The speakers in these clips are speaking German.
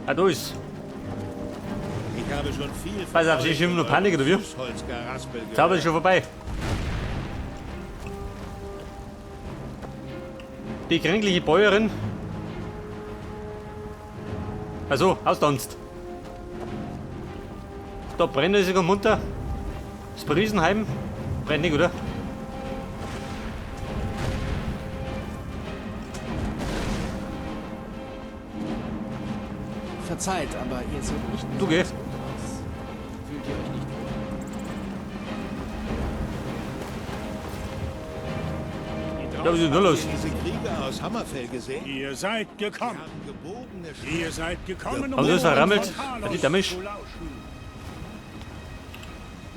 Ah, da ist. Ich habe schon viel Pass auf, ist immer nur Panik, oder wie? Fußholzgeraspel gehört. Zauber ist schon vorbei. Die kränkliche Bäuerin. Also, ausdanzt. Da brennt es sogar munter. Das Briesenheim brennt nicht, oder? Verzeiht, aber ihr seht nicht Du geh. aus. Fühlt ihr euch nicht wohl? Ja, was ist denn da los? Diese Krieger aus Hammerfell gesehen? Ihr seid Sie gekommen. haben gebogene Ihr seid gekommen, Haben Sie das Ohren verrammelt? von Talos Was ist damit? zu lauschen.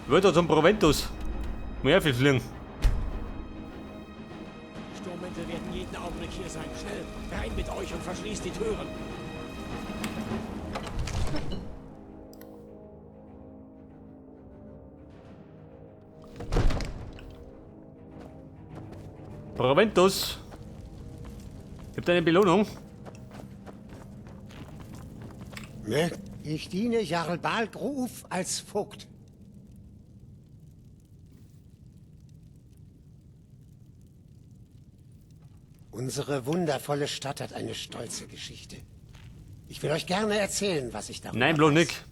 Wörter zum Proventus. Mehr viel fliegen. Sturmmäntel werden jeden Augenblick hier sein. Schnell, rein mit euch und verschließt die Türen. Proventus. Gibt eine Belohnung. Ich diene Jarl Balgruf als Vogt. Unsere wundervolle Stadt hat eine stolze Geschichte. Ich will euch gerne erzählen, was ich darüber Nein, bloß weiß. nicht.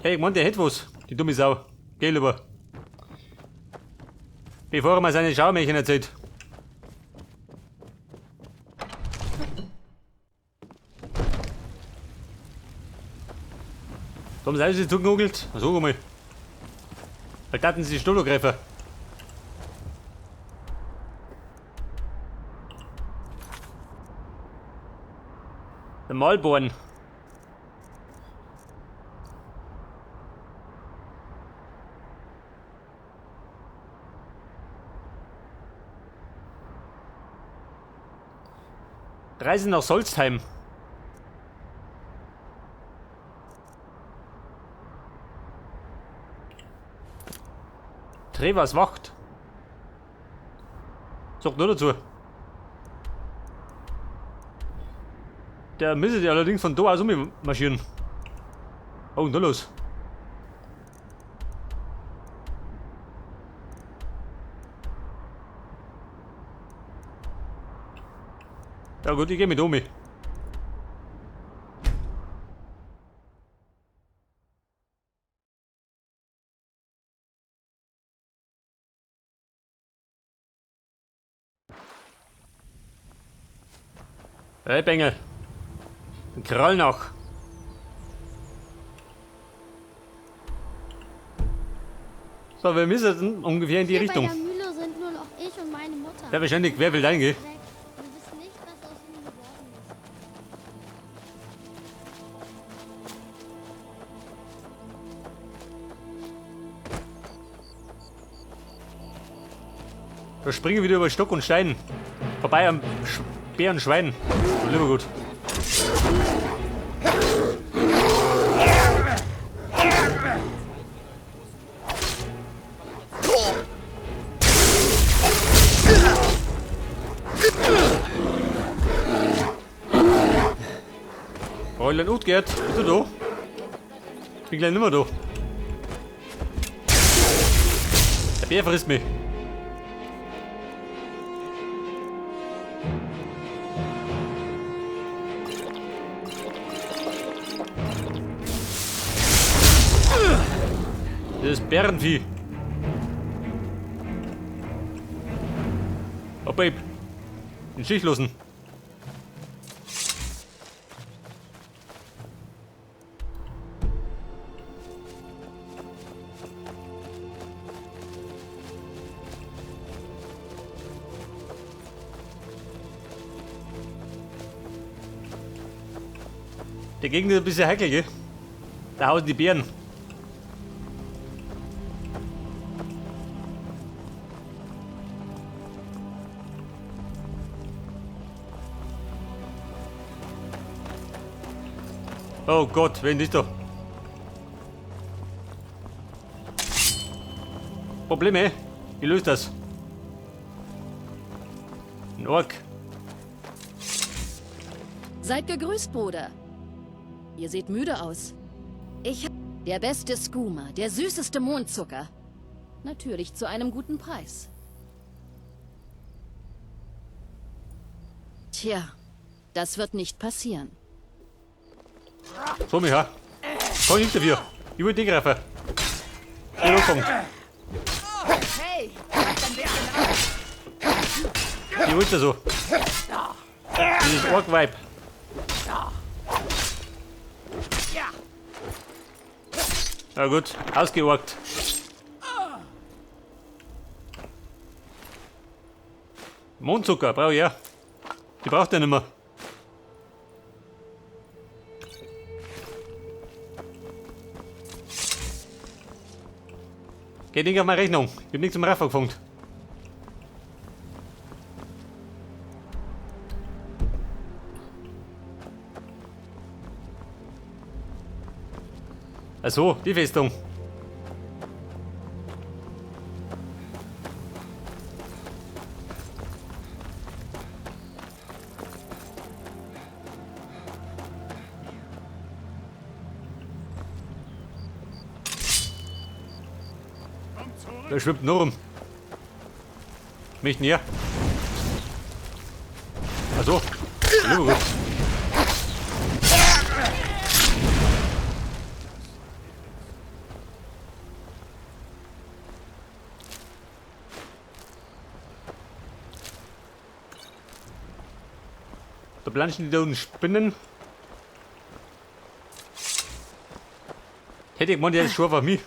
Hey, ich meinte, der hätte was. Die dumme Sau. Geh lieber. Bevor er mal seine Schaumärchen erzählt. Da haben sie alles zugekugelt. So, mal. Halt hatten sie Stologreifer. Der Malborn. Reise nach Solstheim. Trevas Wacht. Sag nur dazu. Der müsste ja allerdings von da aus marschieren. Oh, und da los. Ja gut, ich geh mit Omi. Hey Bengel. Ein Krall noch. So, wir müssen ungefähr in die Hier Richtung. bei der Mühle sind nur noch ich und meine Mutter. Ja, wahrscheinlich, wer will reingehen? Weg. Wir wissen nicht, was aus ihnen geworden ist. Wir springen wieder über Stock und Stein. Vorbei am Bärenschwein. Lieber gut. Fräulein Utgert, bist du da? Ich bin gleich nicht mehr da. Der Bär frisst mich. Das ist Bärenvieh. Oh Babe. Den Stich losen. Der Gegend ist ein bisschen heikel, gell? Da hausen die Bären. Oh Gott, wen ist da? Probleme? Wie löst das? Ein Ork. Seid gegrüßt, Bruder. Ihr seht müde aus. Der beste Skooma, der süßeste Mondzucker. Natürlich zu einem guten Preis. Tja, das wird nicht passieren. So, Micha. Komm hinter dir. Ich will dich greifen. Ich will anfangen. Hey, dann wer genau? Ich will da so. Dieses Ork-Vibe. Na gut, ausgeorgt. Mondzucker, brauche ich ja. Die braucht er nicht mehr. Geht nicht auf meine Rechnung. Ich hab nichts zum Raffer gefunden. Ach so, die Festung. Der schwimmt nur rum. Mich näher. Ach so. Ja, gut. Da planschen die da unten Spinnen. Hätte ich gemeint, der ist schon auf mich.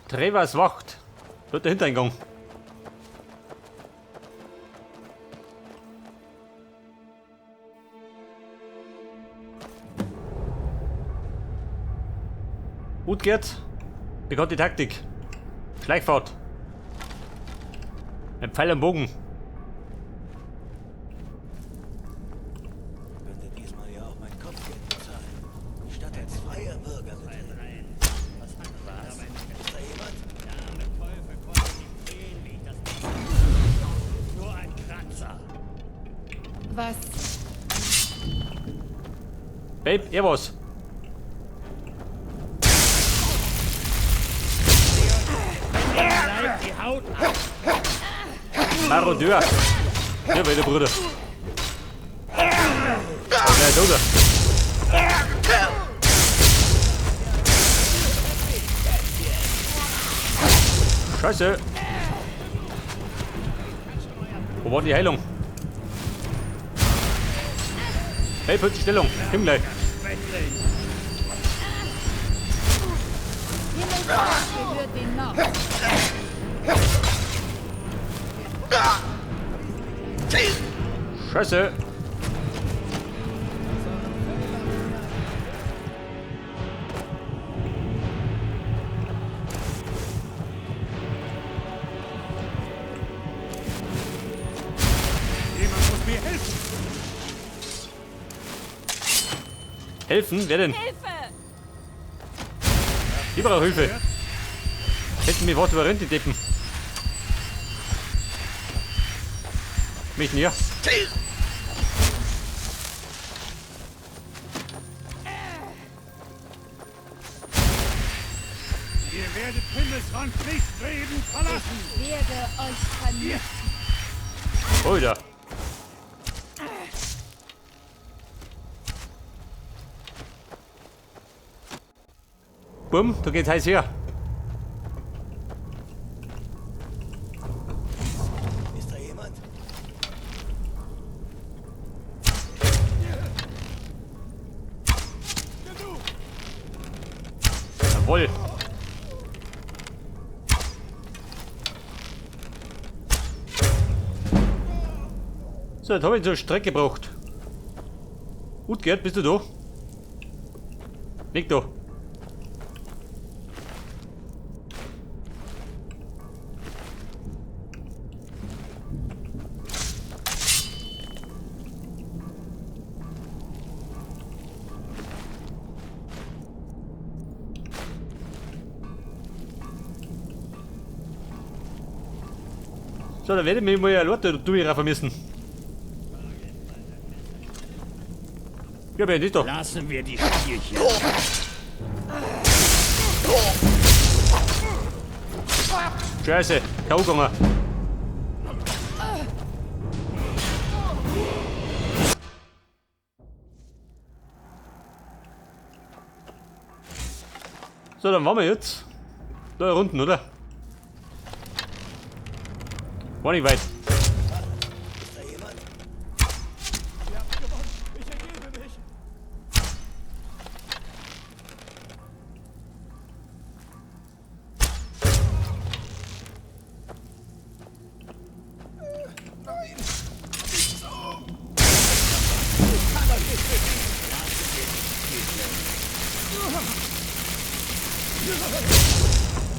Trevers Wacht. Dort der Hintereingang. Utgert. Bekommt die Taktik. Schleichfahrt. Ein Pfeil am Bogen. Könnte diesmal ja auch mein Kopfgeld bezahlen. Die Stadt als freier Bürger. Was hat was? Ist da jemand? Der arme Teufel konnte nicht sehen, wie ich das mache. Nur ein Kratzer. Was? Babe, er was. Die Haut ab. Marodeur. Ja, meine Bruder. Nein, oder? Scheiße. Wo war die Heilung? Hey, putz die Stellung. Komm gleich. Gehört den noch. Scheiße. Jemand muss mir helfen. Helfen? Wer denn? Hilfe! Ich brauche Hilfe. Hätten mir was überrennt, die Deppen. Mich näher. Ihr werdet Himmelsrand nicht lebend verlassen. Ich werde euch vernichten. Oh, da. Bumm, da geht's heiß her. Ist da jemand? Jawohl. So, jetzt habe ich so eine Strecke gebraucht. Gut, Gerd, bist du da? Nicht da. So, dann werde ich mich mal alleine durchraffen müssen. Ja, Benedito. Lassen wir die Spielchen. Scheiße, K.O. gegangen. So, dann waren wir jetzt da unten, oder? War nicht weit. Ist da jemand?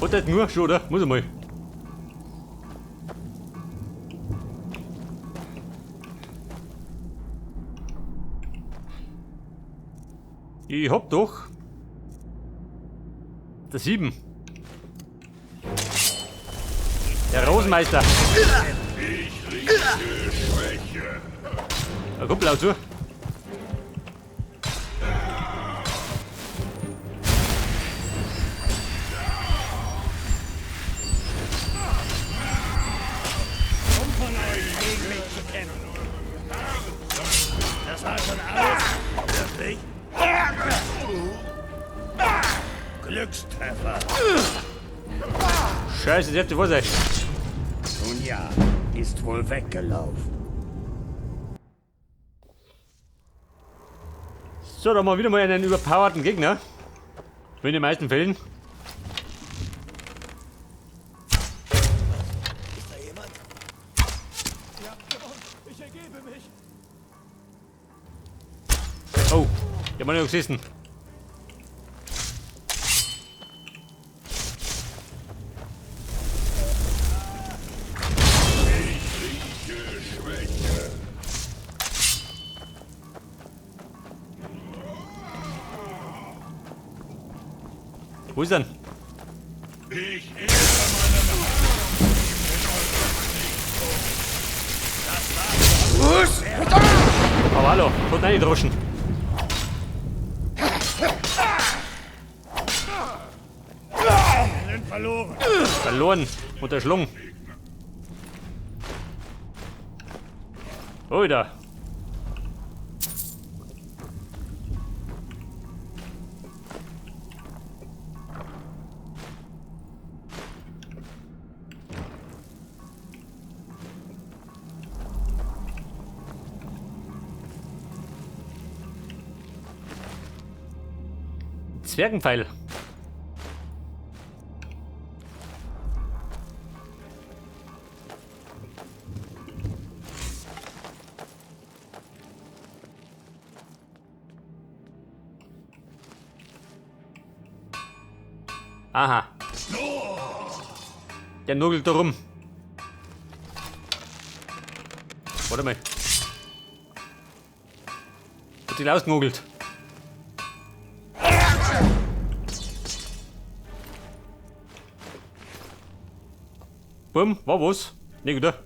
Hat das nur schon, oder? Muss ich mal. Ich hab doch der 7. Der Rosenmeister. Ja, Kuppel auch zu. Um von euch gegen mich zu kämpfen. Das war schon alles? Wirklich? Glückstreffer. Scheiße, das hätte was sein. Nun ja, ist wohl weggelaufen. So, da haben wir wieder mal einen überpowerten Gegner. Wie in den meisten Fällen. Ist da jemand? Oh, ich hab mal nicht gesehen. Wo ist denn? Aber hallo, wird reingedroschen. Wir sind verloren. Verloren, unterschlungen. Oh, da. Zwergenpfeil. Aha. Der nugelt da rum. Warte mal. Hat sich ausgenugelt. Bumm, war was? Nicht oder?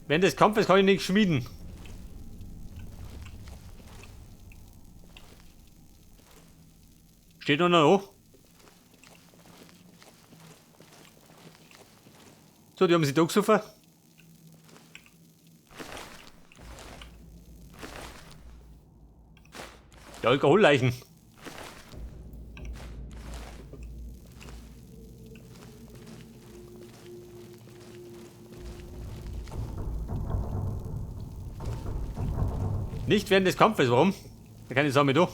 Während des Kampfes kann ich nichts schmieden. Steht noch noch. So, die haben sich da gesoffen. Die Alkoholleichen. Nicht während des Kampfes, warum? Da kann ich sagen, mit du.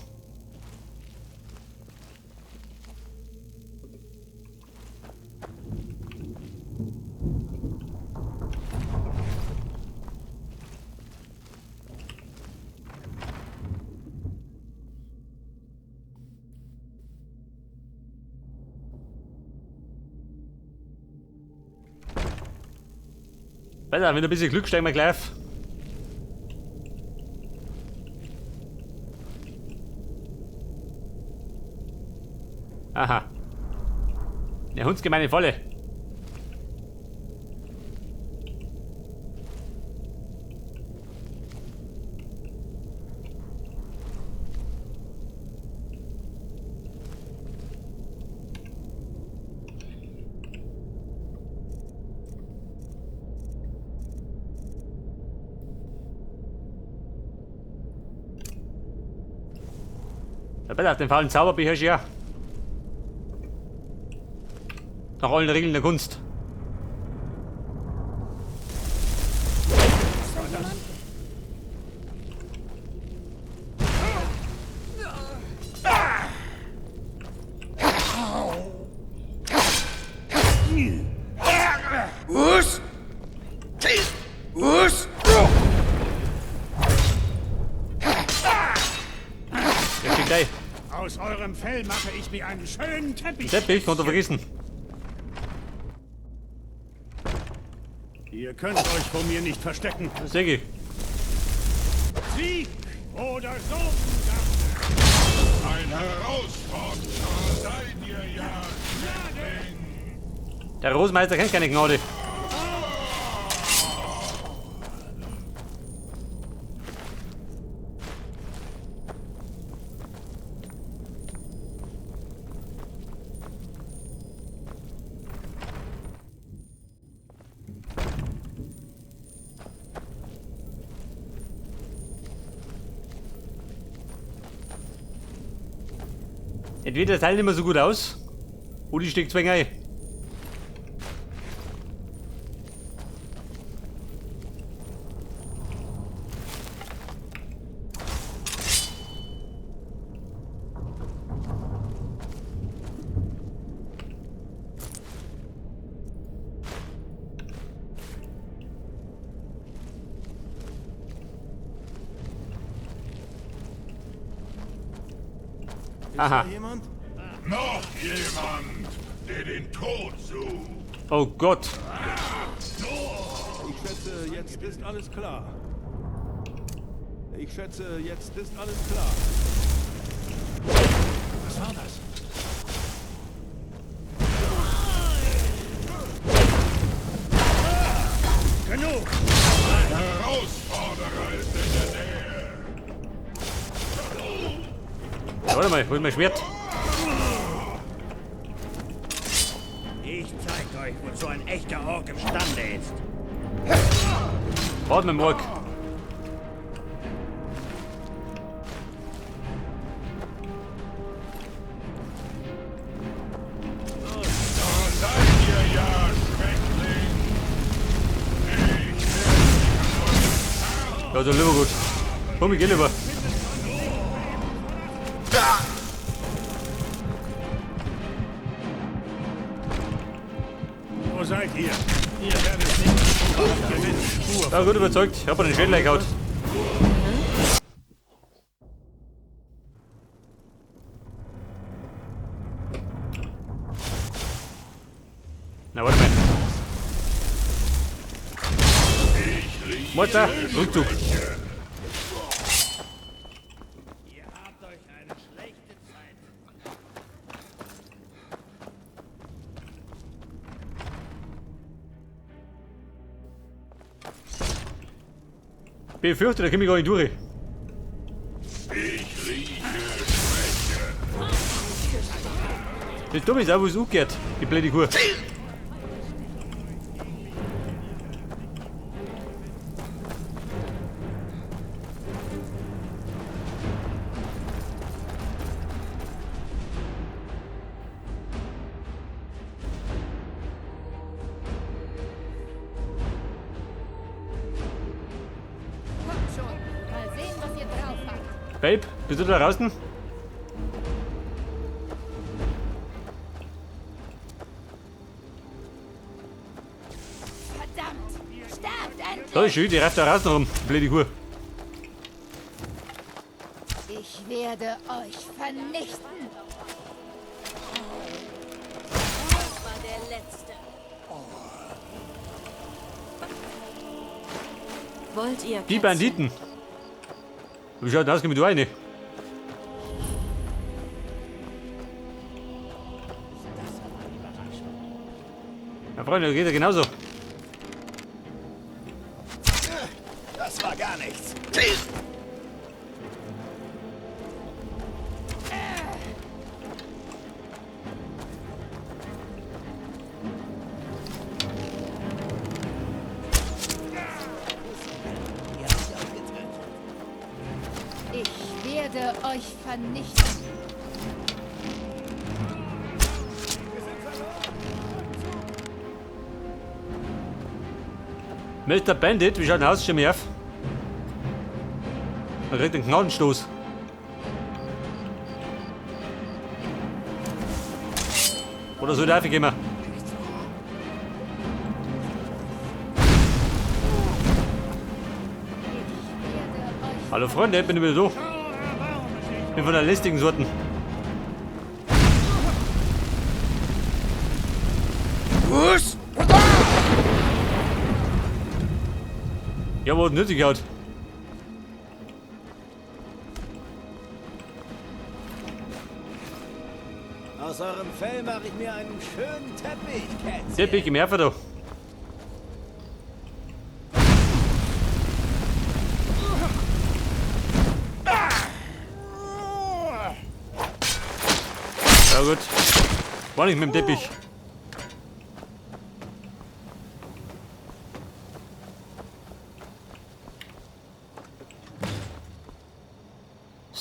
Besser, wenn du ein bisschen Glück steigen wir gleich auf. Aha. Der hundsgemeine Falle. Der Bell auf den faulen Zauber beherrscht ja. Nach allen Regeln der Kunst. Aus eurem Fell mache ich mir einen schönen Teppich. Teppich, konnte vergessen. Ihr könnt euch vor mir nicht verstecken. Säge. Sieg oder so. Ein Herausforderer seid ihr ja. Der Rosenmeister kennt keine Gnade. Entweder das Teil nicht mehr so gut aus, oder ich stecke Zwänge ein. Aha. Jemand? Noch jemand, der den Tod sucht. Oh Gott. Ich schätze, jetzt ist alles klar. Ich schätze, jetzt ist alles klar. Was war das? Genug! Ein Herausforderer ist in der Nähe. Ja, warte mal, hol mein Schwert. Ich zeig euch, wozu ein echter Ork imstande ist. Warte mal, Ork. Da seid ihr ja, Schreckling. Ja, so lieber gut. Komm, ich geh lieber. Wo seid ihr? Ihr werdet nicht gewinnen. Ja, gut überzeugt. Ich hab mir den Schädel eingehaut. Na, warte mal. Mutter, Rückzug. Ihr habt euch eine schlechte Zeit. Befürchte, da komm ich gar nicht durch. Ich rieche Schwäche. Das Dumme ist auch, wo es umgeht. Die blöde Kuh. Kommt schon. Mal sehen, was ihr drauf habt. Babe, bist du da draußen? Verdammt! Sterbt endlich! Da ist schön, die reift da draußen rum. Die blöde Kuh. Ich werde euch vernichten. Das war der letzte. Wollt ihr Die Banditen. Wie schaut das aus? Komm du eine. Ja, Freunde, da geht ja genauso. Das war gar nichts. Ich werde euch vernichten. Mr. Bandit, wie schaut denn aus, Chemiev? Er kriegt einen Gnadenstoß. Oder so darf ich immer. Hallo Freunde, bin ich wieder so. Bin von der lästigen Sorten. Was? Ja, was nötig hat. Aus eurem Fell mache ich mir einen schönen Teppich, Kätzchen. Teppich im Erfer da. Ja gut. War nicht mit dem Teppich.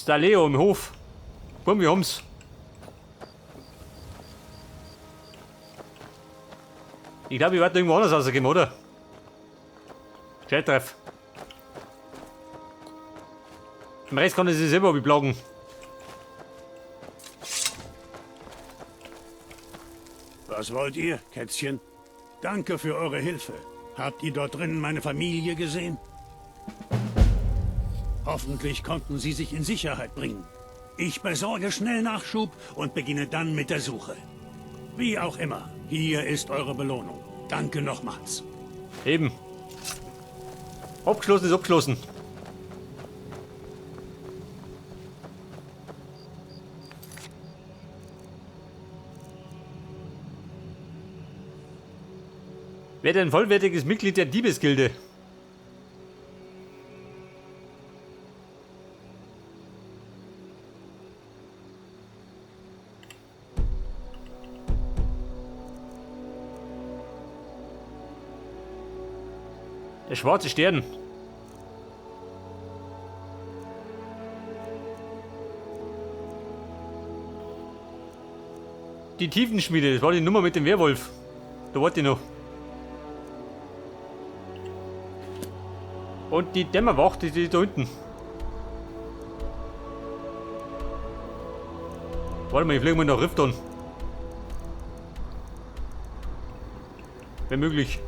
Staleo im Hof. Komm, wir haben's. Ich glaube, ich werde irgendwo anders rausgehen, oder? Scheitreff. Im Rest kann ich sich selber beplagen. Was wollt ihr, Kätzchen? Danke für eure Hilfe. Habt ihr dort drinnen meine Familie gesehen? Hoffentlich konnten sie sich in Sicherheit bringen. Ich besorge schnell Nachschub und beginne dann mit der Suche. Wie auch immer, hier ist eure Belohnung. Danke nochmals. Eben. Abgeschlossen ist abgeschlossen. Werde ein vollwertiges Mitglied der Diebesgilde. Der schwarze Stern. Die Tiefenschmiede, das war die Nummer mit dem Werwolf. Da warte ich noch. Und die Dämmerwacht, die da unten. Warte mal, ich fliege mal nach Rifton. Wenn möglich.